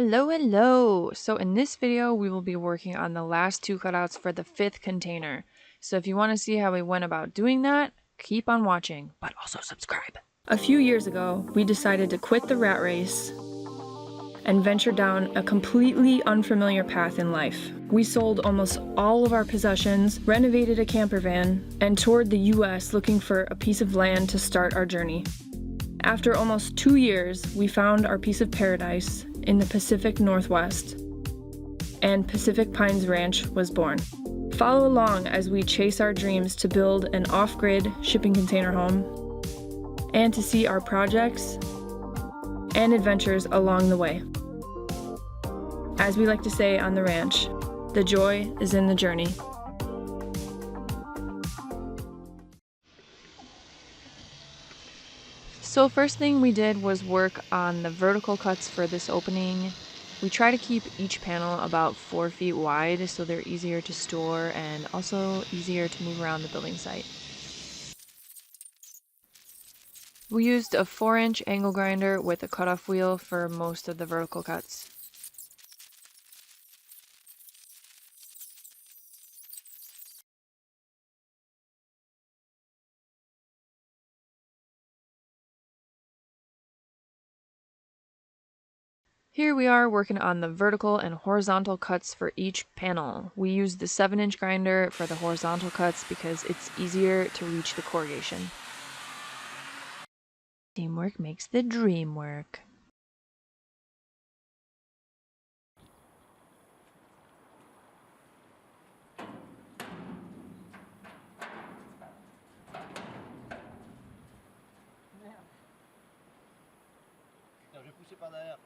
Hello, hello! So in this video, we will be working on the last two cutouts for the 5th container. So if you want to see how we went about doing that, keep on watching, but also subscribe. A few years ago, we decided to quit the rat race and venture down a completely unfamiliar path in life. We sold almost all of our possessions, renovated a camper van, and toured the US looking for a piece of land to start our journey. After almost 2 years, we found our piece of paradise in the Pacific Northwest, and Pacific Pines Ranch was born. Follow along as we chase our dreams to build an off-grid shipping container home, and to see our projects and adventures along the way. As we like to say on the ranch, the joy is in the journey. So first thing we did was work on the vertical cuts for this opening. We try to keep each panel about 4 feet wide so they're easier to store and also easier to move around the building site. We used a 4-inch angle grinder with a cutoff wheel for most of the vertical cuts. Here we are working on the vertical and horizontal cuts for each panel. We used the 7-inch grinder for the horizontal cuts because it's easier to reach the corrugation. Teamwork makes the dream work. Je vais pousser par derrière.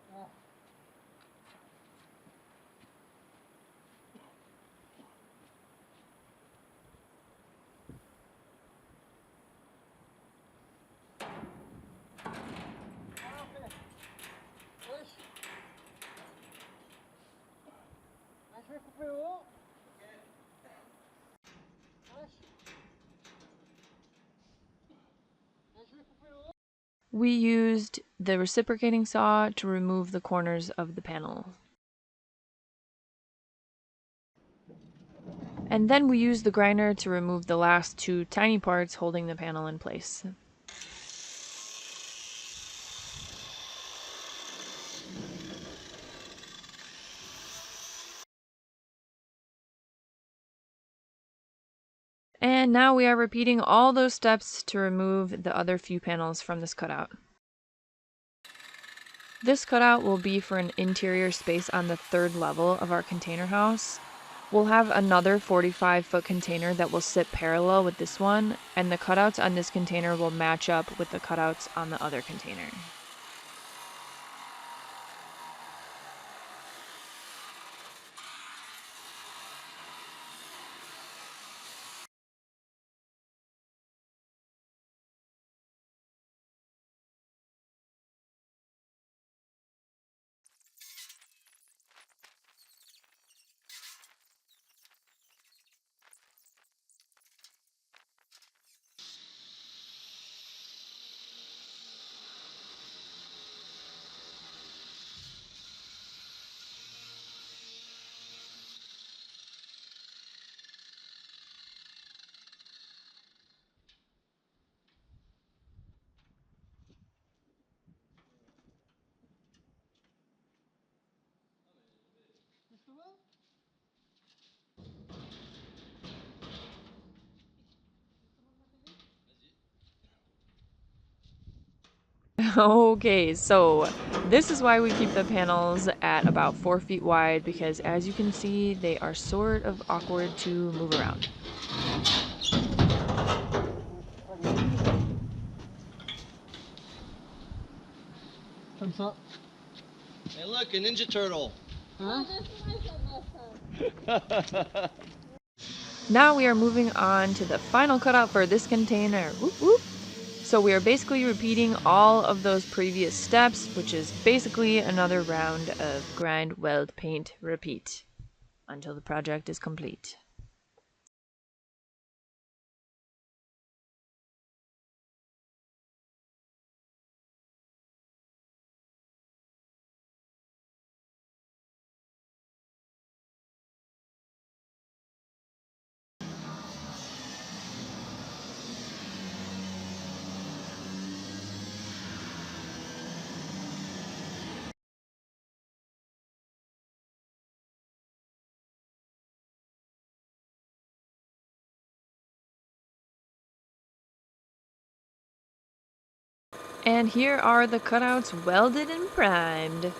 Je vais couper haut. We used the reciprocating saw to remove the corners of the panel. And then we used the grinder to remove the last 2 tiny parts holding the panel in place. And now we are repeating all those steps to remove the other few panels from this cutout. This cutout will be for an interior space on the 3rd level of our container house. We'll have another 45-foot container that will sit parallel with this one, and the cutouts on this container will match up with the cutouts on the other container. Okay, so this is why we keep the panels at about 4 feet wide, because as you can see, they are sort of awkward to move around. Comme ça. Hey look, a Ninja Turtle. Huh? Now we are moving on to the final cutout for this container. Whoop, whoop. So we are basically repeating all of those previous steps, which is basically another round of grind, weld, paint, repeat until the project is complete. And here are the cutouts welded and primed.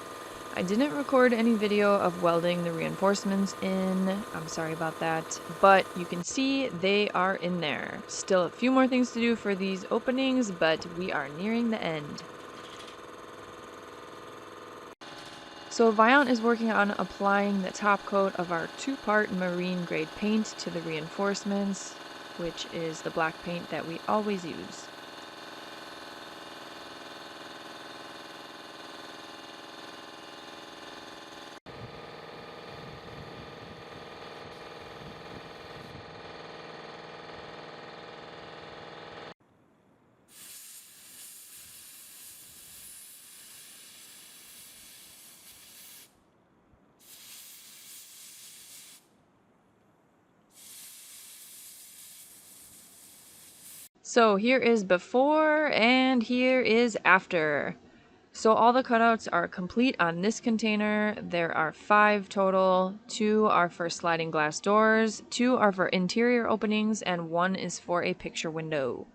I didn't record any video of welding the reinforcements in, I'm sorry about that, but you can see they are in there. Still a few more things to do for these openings, but we are nearing the end. So Viant is working on applying the top coat of our 2-part marine grade paint to the reinforcements, which is the black paint that we always use. So here is before and here is after. So all the cutouts are complete on this container. There are 5 total. 2 are for sliding glass doors, 2 are for interior openings, and 1 is for a picture window.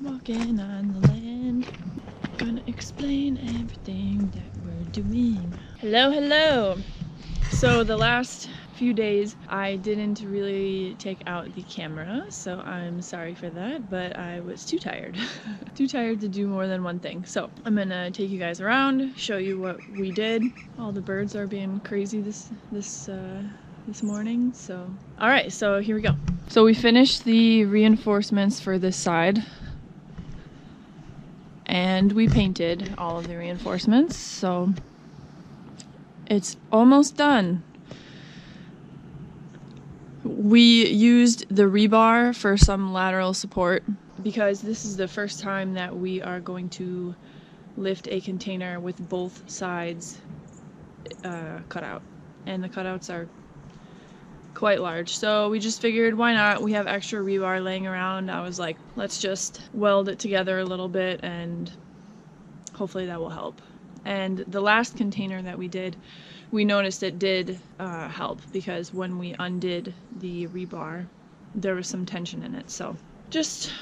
Walking on the land, gonna explain everything that we're doing. Hello, hello. So the last few days I didn't really take out the camera, so I'm sorry for that, but I was too tired. Too tired to do more than one thing. So I'm gonna take you guys around, show you what we did. All the birds are being crazy this morning, so. All right, so here we go. So we finished the reinforcements for this side, and we painted all of the reinforcements, so it's almost done. We used the rebar for some lateral support because this is the first time that we are going to lift a container with both sides cut out, and the cutouts are quite large, so we just figured why not. We have extra rebar laying around. I was like, let's just weld it together a little bit and hopefully that will help. And the last container that we did, we noticed it did help, because when we undid the rebar, there was some tension in it. So just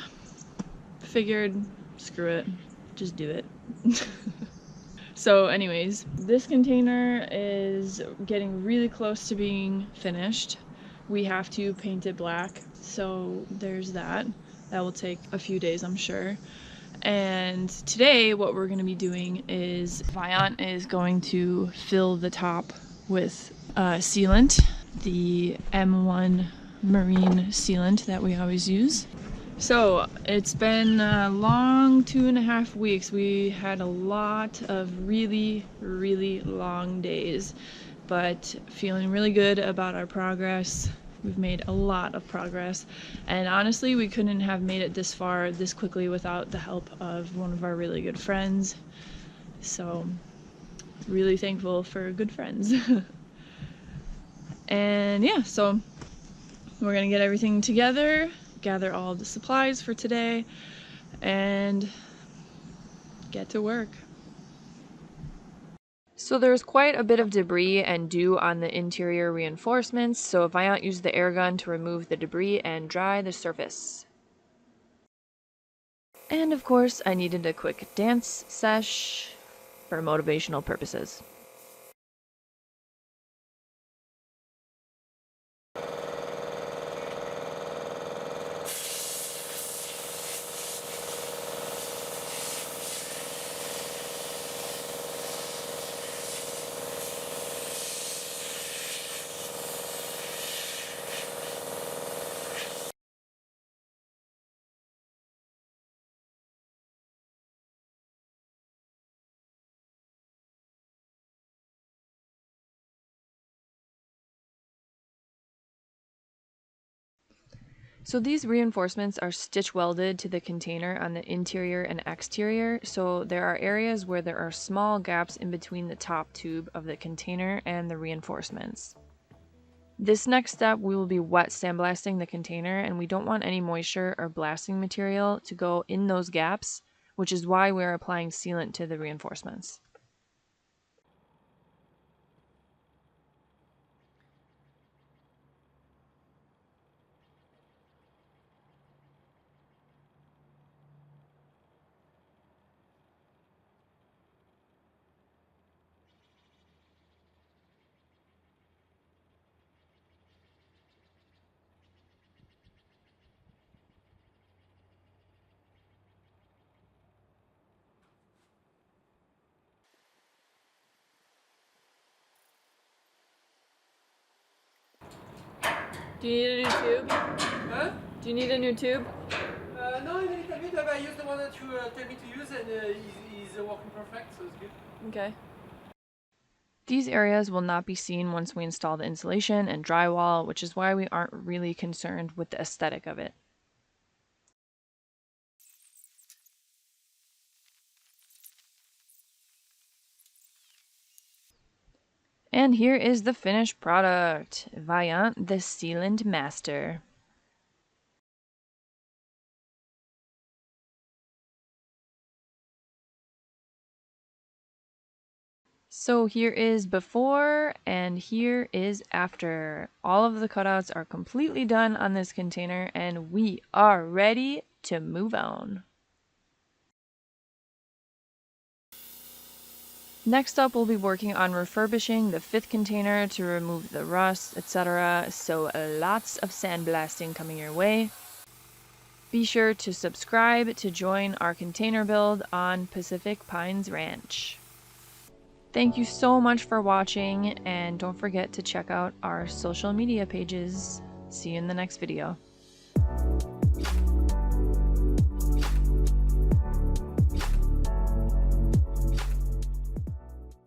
figured, screw it, just do it. So anyways, this container is getting really close to being finished. We have to paint it black, so there's that. That will take a few days, I'm sure. And today what we're going to be doing is Viant is going to fill the top with sealant, the M1 marine sealant that we always use. So it's been a long 2.5 weeks. We had a lot of really long days, but feeling really good about our progress. We've made a lot of progress, and honestly we couldn't have made it this far this quickly without the help of one of our really good friends. So really thankful for good friends. And yeah, so we're gonna get everything together, gather all the supplies for today, and get to work. So there's quite a bit of debris and dew on the interior reinforcements, so Viant used the air gun to remove the debris and dry the surface. And of course, I needed a quick dance sesh for motivational purposes. So these reinforcements are stitch welded to the container on the interior and exterior, so there are areas where there are small gaps in between the top tube of the container and the reinforcements. This next step, we will be wet sandblasting the container, and we don't want any moisture or blasting material to go in those gaps, which is why we're applying sealant to the reinforcements. Do you need a new tube? Huh? Do you need a new tube? No, a little bit, but I used the one that you tell me to use, and he's working perfect, so it's good. Okay. These areas will not be seen once we install the insulation and drywall, which is why we aren't really concerned with the aesthetic of it. And here is the finished product. Vaillant the Sealant Master. So here is before and here is after. All of the cutouts are completely done on this container and we are ready to move on. Next up, we'll be working on refurbishing the 5th container to remove the rust, etc. So lots of sandblasting coming your way. Be sure to subscribe to join our container build on Pacific Pines Ranch. Thank you so much for watching, and don't forget to check out our social media pages. See you in the next video.